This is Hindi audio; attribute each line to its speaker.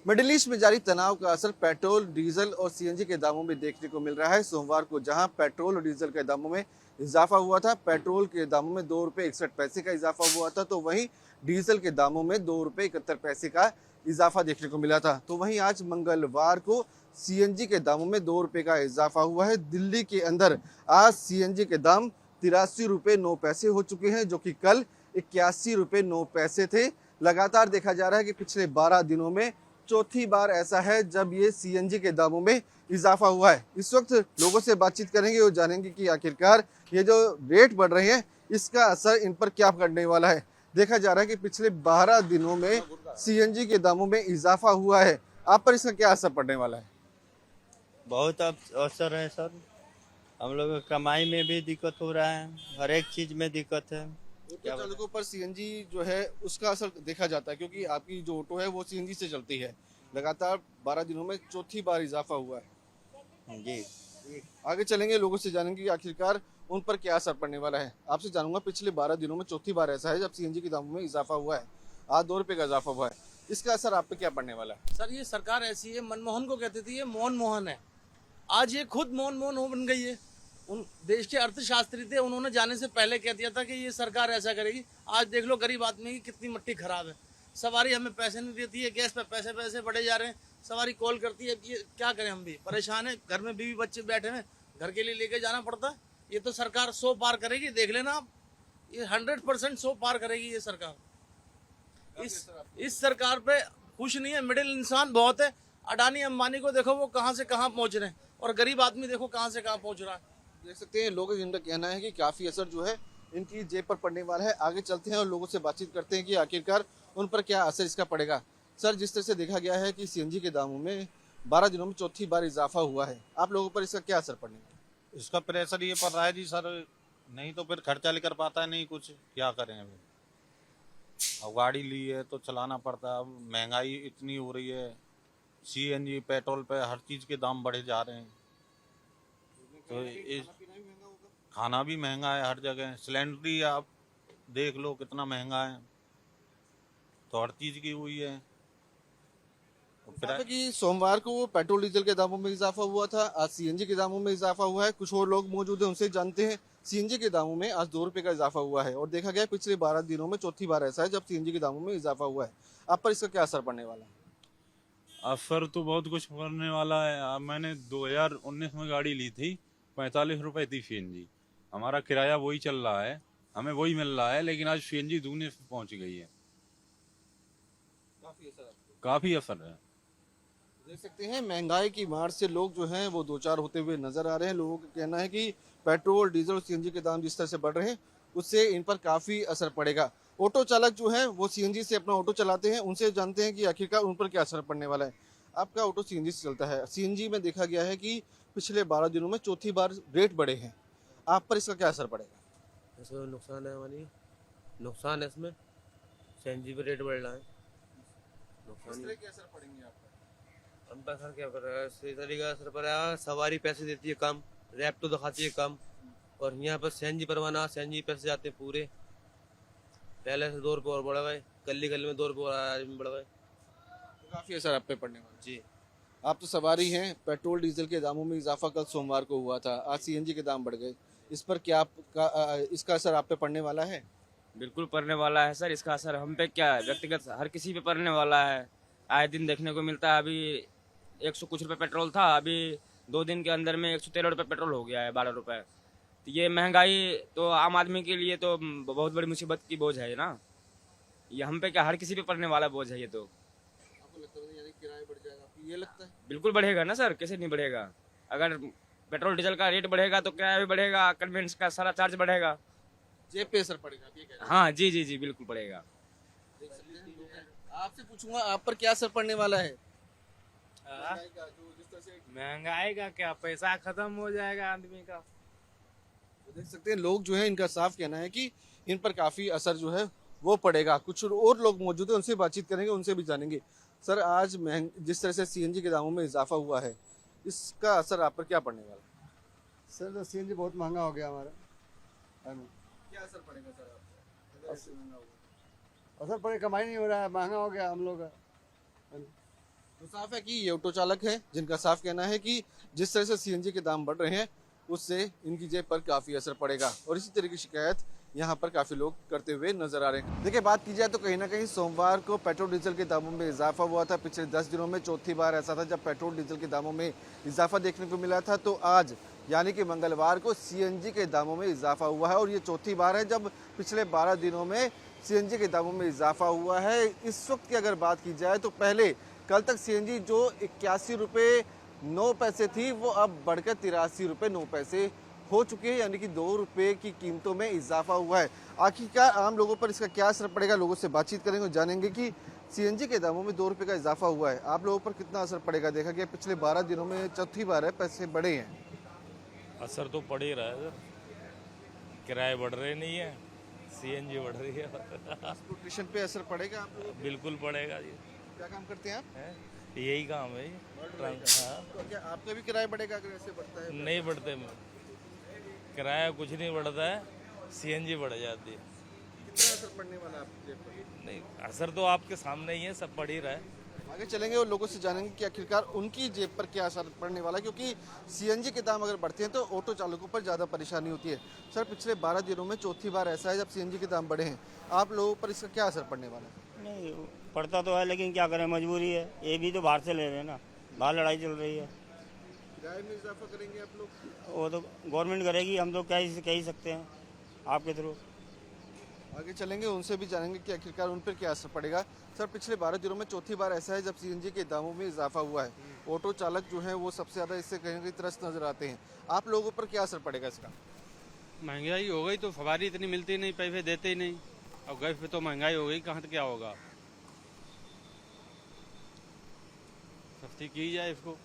Speaker 1: मिडिल ईस्ट में जारी तनाव का असर पेट्रोल, डीजल और सीएनजी के दामों में देखने को मिल रहा है। सोमवार को जहां पेट्रोल और डीजल के दामों में इजाफा हुआ था, पेट्रोल के दामों में 2 रुपये 61 पैसे का इजाफा हुआ था, तो वहीं डीजल के दामों में 2 रुपये 71 पैसे का इजाफा देखने को मिला था। तो वहीं आज मंगलवार को सीएनजी के दामों में 2 रुपये का इजाफा हुआ है। दिल्ली के अंदर आज सीएनजी के दाम 83 रुपये 9 पैसे हो चुके हैं, जो कि कल 81 रुपये 9 पैसे थे। लगातार देखा जा रहा है कि पिछले 12 दिनों में चौथी बार ऐसा है जब ये सीएनजी के दामों में इजाफा हुआ है। इस वक्त लोगों से बातचीत करेंगे और जानेंगे कि आखिरकार ये जो रेट बढ़ रहे हैं इसका असर इन पर क्या पड़ने वाला है। देखा जा रहा है कि पिछले 12 दिनों में सीएनजी के दामों में इजाफा हुआ है। आप पर इसका क्या असर पड़ने वाला है?
Speaker 2: बहुत अवसर है सर। हम लोग की कमाई में भी दिक्कत हो रहा है, हर एक चीज में दिक्कत है।
Speaker 1: ऑटो चालकों पर सीएनजी जो है उसका असर देखा जाता है, क्योंकि आपकी जो ऑटो है वो सीएनजी से चलती है। लगातार 12 दिनों में चौथी बार इजाफा हुआ है।
Speaker 2: जी
Speaker 1: आगे चलेंगे, लोगों से जानेंगे कि आखिरकार उन पर क्या असर पड़ने वाला है। आपसे जानूंगा, पिछले 12 दिनों में चौथी बार ऐसा है जब सीएनजी के दामों में इजाफा हुआ है। आज 2 रुपये का इजाफा हुआ है, इसका असर आप पे क्या पड़ने वाला है?
Speaker 3: सर ये सरकार ऐसी है, मनमोहन को कहते थे ये मोहन मोहन है, आज ये खुद मोहन मोहन हो बन गई है। उन देश के अर्थशास्त्री थे, उन्होंने जाने से पहले कह दिया था कि ये सरकार ऐसा करेगी। आज देख लो गरीब आदमी की कितनी मट्टी खराब है। सवारी हमें पैसे नहीं देती है, गैस पे पैसे पैसे बढ़े जा रहे हैं। सवारी कॉल करती है, ये क्या करें, हम भी परेशान है। घर में बीवी बच्चे बैठे हैं, घर के लिए लेके जाना पड़ता है। ये तो सरकार 100 पार करेगी, देख लेना आप। ये 100% 100 पार करेगी ये सरकार। इस सरकार पे खुश नहीं है, मिडिल इंसान बहुत है। अडानी अंबानी को देखो वो कहाँ से कहाँ पहुंच रहे हैं, और गरीब आदमी देखो कहाँ से कहाँ पहुंच रहा है।
Speaker 1: देख सकते हैं लोग, इनका कहना है कि काफी असर जो है इनकी जेब पर पड़ने वाला है। आगे चलते हैं और लोगों से बातचीत करते हैं कि आखिरकार उन पर क्या असर इसका पड़ेगा। सर, जिस तरह से देखा गया है कि सीएनजी के दामों में 12 दिनों में चौथी बार इजाफा हुआ है, आप लोगों पर इसका क्या असर पड़ने वाला है?
Speaker 4: इसका प्रेशर ये पड़ रहा है जी सर, नहीं तो फिर खर्चा लेकर पाता है नहीं, कुछ क्या करें अभी। अब गाड़ी ली है तो चलाना पड़ता है। अब महंगाई इतनी हो रही है, सीएनजी पेट्रोल पे हर चीज के दाम बढ़े जा रहे हैं। तो इस खाना भी महंगा है हर जगह। सिलेंडर ही आप देख लो कितना महंगा है, तो हर चीज की हुई है। तो फिर
Speaker 1: कि सोमवार को पेट्रोल डीजल के दामों में इजाफा हुआ था, आज सीएनजी के दामों में इजाफा हुआ है। कुछ और लोग मौजूद हैं, उनसे जानते हैं। सीएनजी के दामों में आज 2 रुपये का इजाफा हुआ है और देखा गया पिछले 12 दिनों में चौथी बार ऐसा है जब सीएनजी के दामों में इजाफा हुआ है। आप पर इसका क्या असर पड़ने वाला है?
Speaker 5: असर तो बहुत कुछ करने वाला है। अब मैंने 2019 में गाड़ी ली थी, 45 रुपए थी सीएनजी। हमारा किराया वही चल रहा है, हमें वही मिल रहा है, लेकिन आज सीएनजी दूने पे पहुंच गई है। काफी असर है।
Speaker 1: देख सकते हैं महंगाई की मार से लोग जो हैं वो दो चार होते हुए नजर आ रहे हैं। लोगों का कहना है कि पेट्रोल, डीजल और सीएनजी के दाम जिस तरह से बढ़ रहे हैं उससे इन पर काफी असर पड़ेगा। ऑटो चालक जो हैं वो सीएनजी से अपना ऑटो चलाते हैं, उनसे जानते हैं कि आखिरकार उन पर क्या असर पड़ने वाला है। आपका ऑटो सीएनजी से चलता है, सीएनजी में देखा गया है कि पिछले 12 दिनों में चौथी बार रेट बढ़े हैं। आप पर इसका क्या असर पड़ेगा?
Speaker 6: इसमें नुकसान है हमारी, नुकसान है इसमें। सीएनजी पे रेट बढ़ रहा है, नुकसान है।
Speaker 1: असर पड़ेंगे आप पर?
Speaker 6: हम पर असर क्या कर रहा है, सही तरीके का असर पड़ रहा है। सवारी पैसे देती है कम, रैप्टो दिखाती है कम, और यहाँ पर सीएनजी परवाना, सीएनजी पैसे जाते हैं पूरे। पहले से 2 रुपये और बढ़ गए, गली गली में 2 रुपये और आज में बढ़ गए।
Speaker 1: तो काफी असर आप पे पड़ने वाला है।
Speaker 6: जी
Speaker 1: आप तो सवारी हैं, पेट्रोल डीजल के दामों में इजाफा कल सोमवार को हुआ था, आज सीएनजी के दाम बढ़ गए। इस पर क्या इसका असर आप पे पड़ने वाला है?
Speaker 7: बिल्कुल पड़ने वाला है सर। इसका असर हम पे क्या है, व्यक्तिगत हर किसी पे पड़ने वाला है। आए दिन देखने को मिलता है। अभी 100 कुछ रुपए पेट्रोल था, अभी 2 दिन के अंदर में 113 रुपये पेट्रोल हो गया है, 12 रुपये। तो ये महंगाई तो आम आदमी के लिए तो बहुत बड़ी मुसीबत की बोझ है ना। ये हम पे क्या, हर किसी पे पड़ने वाला बोझ है ये तो।
Speaker 1: आपको लगता है यानी किराया बढ़ जाएगा, आपको ये लगता है?
Speaker 7: बिल्कुल बढ़ेगा ना सर, कैसे नहीं बढ़ेगा। अगर पेट्रोल डीजल का रेट बढ़ेगा तो किराया भी बढ़ेगा, कन्वेंस का सारा चार्ज बढ़ेगा।
Speaker 1: जेब पे असर पड़ेगा, आप ये कह रहे हैं?
Speaker 7: हाँ जी जी जी, बिल्कुल पड़ेगा।
Speaker 1: देख सकते हैं लोग हैं। आपसे पूछूंगा, आप पर क्या असर पड़ने वाला है? महंगाई का जो जिस तरह से
Speaker 3: महंगाई का क्या, पैसा खत्म हो जाएगा आदमी का।
Speaker 1: तो देख सकते हैं लोग जो है, इनका साफ कहना है कि इन पर काफी असर जो है वो पड़ेगा। कुछ और लोग मौजूद हैं, उनसे बातचीत करेंगे, उनसे भी जानेंगे। सर, आज जिस तरह से सीएनजी के दामों में इजाफा हुआ है, इसका असर आप पर क्या पड़ने वाला है?
Speaker 8: सर तो सीएनजी बहुत महंगा हो गया हमारा।
Speaker 1: क्या असर पड़ेगा सर आप पर, अगर ऐसे महंगा हुआ?
Speaker 8: असर पड़े, कमाई नहीं हो रहा है, महंगा हो गया हम लोग का।
Speaker 1: तो साफ है कि ये ऑटो चालक है जिनका साफ कहना है कि जिस तरह से सीएनजी के दाम बढ़ रहे हैं उससे इनकी जेब पर काफी असर पड़ेगा और इसी तरह की शिकायत यहाँ पर काफी लोग करते हुए नजर आ रहे हैं। देखिए बात की जाए तो कहीं ना कहीं सोमवार को पेट्रोल डीजल के दामों में इजाफा हुआ था। पिछले 10 दिनों में चौथी बार ऐसा था जब पेट्रोल डीजल के दामों में इजाफा देखने को मिला था। तो आज यानी कि मंगलवार को सीएनजी के दामों में इजाफा हुआ है और ये चौथी बार है जब पिछले 12 दिनों में सीएनजी के दामों में इजाफा हुआ है। इस वक्त की अगर बात की जाए तो पहले कल तक सीएनजी जो 81 रुपये 9 पैसे थी वो अब बढ़कर 83 रुपये 9 पैसे हो चुकी है, यानी कि 2 रुपये की कीमतों में इजाफा हुआ है। आखिरकार आम लोगों पर इसका क्या असर पड़ेगा, लोगों से बातचीत करेंगे और जानेंगे कि सीएनजी के दामों में 2 रुपये का इजाफा हुआ है, आप लोगों पर कितना असर पड़ेगा। देखा गया पिछले 12 दिनों में चौथी बार है पैसे बढ़े हैं।
Speaker 9: असर तो पड़ ही रहा है सर, किराए बढ़ रहे नहीं है, सीएनजी बढ़ रही है।
Speaker 1: ट्रांसपोर्टेशन पे असर पड़ेगा आप लोगों को?
Speaker 9: बिल्कुल पड़ेगा जी।
Speaker 1: क्या काम करते हैं आप?
Speaker 9: हैं? यही काम है हाँ।
Speaker 1: तो क्या आपका भी किराया बढ़ेगा अगर ऐसे बढ़ता है?
Speaker 9: नहीं बढ़ते, किराया कुछ नहीं बढ़ता है, सीएनजी बढ़ जाती है।
Speaker 1: कितना असर पड़ने वाला है आपकी जेब पर?
Speaker 9: नहीं, असर तो आपके सामने ही है, सब पड़ ही रहा है।
Speaker 1: आगे चलेंगे और लोगों से जानेंगे कि आखिरकार उनकी जेब पर क्या असर पड़ने वाला है, क्योंकि सीएनजी के दाम अगर बढ़ते हैं तो ऑटो चालकों पर ज़्यादा परेशानी होती है। सर पिछले 12 दिनों में चौथी बार ऐसा है जब सीएनजी के दाम बढ़े हैं, आप लोगों पर इसका क्या असर पड़ने वाला है?
Speaker 10: नहीं पड़ता तो है लेकिन क्या करें, मजबूरी है, ये भी तो बाहर से ले रहे हैं ना, बाहर लड़ाई चल रही है।
Speaker 1: किराए में इजाफा करेंगे आप लोग?
Speaker 10: वो तो गवर्नमेंट करेगी, हम तो कह ही सकते हैं आपके थ्रू।
Speaker 1: आगे चलेंगे उनसे भी जानेंगे कि आखिरकार उन पर क्या असर पड़ेगा। सर पिछले 12 दिनों में चौथी बार ऐसा है जब सीएनजी के दामों में इजाफा हुआ है, ऑटो चालक जो है वो सबसे ज़्यादा इससे कहीं ना कहीं त्रस्त नजर आते हैं, आप लोगों पर क्या असर पड़ेगा इसका?
Speaker 11: महंगाई हो गई तो सवारी इतनी मिलती नहीं, पैसे देते ही नहीं, और गैस पे तो महंगाई हो गई, कहाँ क्या होगा, सस्ती की जाए इसको।